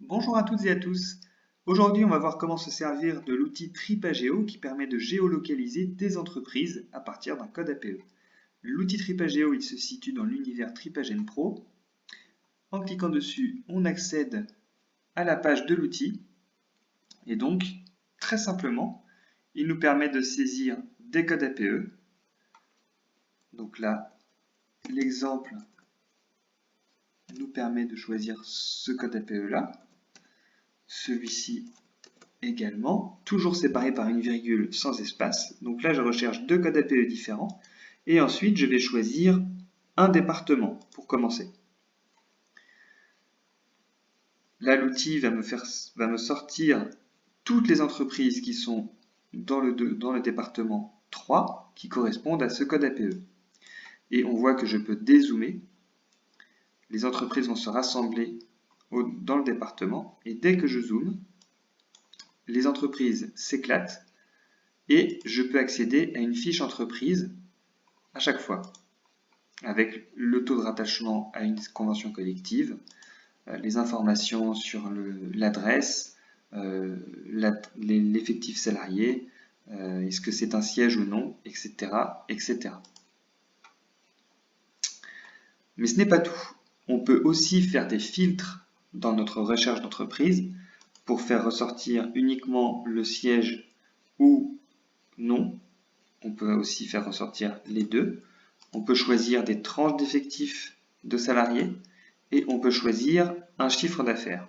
Bonjour à toutes et à tous. Aujourd'hui, on va voir comment se servir de l'outil Tripageo qui permet de géolocaliser des entreprises à partir d'un code APE. L'outil Tripageo, il se situe dans l'univers Tripagen Pro. En cliquant dessus, on accède à la page de l'outil et donc, très simplement, il nous permet de saisir des codes APE. Donc là, l'exemple nous permet de choisir ce code APE là. Celui-ci également, toujours séparé par une virgule sans espace. Donc là, je recherche deux codes APE différents. Et ensuite, je vais choisir un département pour commencer. Là, l'outil va me sortir toutes les entreprises qui sont dans le département 3 qui correspondent à ce code APE. Et on voit que je peux dézoomer. Les entreprises vont se rassembler dans le département. Et dès que je zoome, les entreprises s'éclatent et je peux accéder à une fiche entreprise à chaque fois, avec le taux de rattachement à une convention collective, les informations sur l'adresse, l'effectif salarié, est-ce que c'est un siège ou non, etc., etc. Mais ce n'est pas tout. On peut aussi faire des filtres dans notre recherche d'entreprise pour faire ressortir uniquement le siège ou non. On peut aussi faire ressortir les deux. On peut choisir des tranches d'effectifs de salariés et on peut choisir un chiffre d'affaires.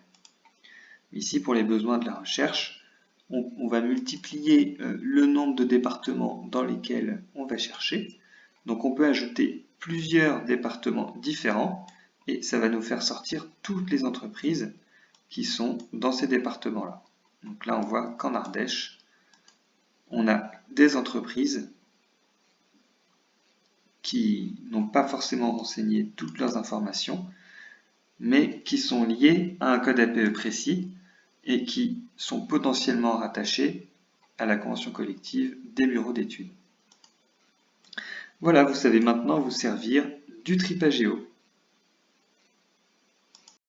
Ici, pour les besoins de la recherche, on va multiplier le nombre de départements dans lesquels on va chercher. Donc on peut ajouter plusieurs départements différents et ça va nous faire sortir toutes les entreprises qui sont dans ces départements-là. Donc là, on voit qu'en Ardèche, on a des entreprises qui n'ont pas forcément renseigné toutes leurs informations, mais qui sont liées à un code APE précis et qui sont potentiellement rattachés à la convention collective des bureaux d'études. Voilà, vous savez maintenant vous servir du Tripageo.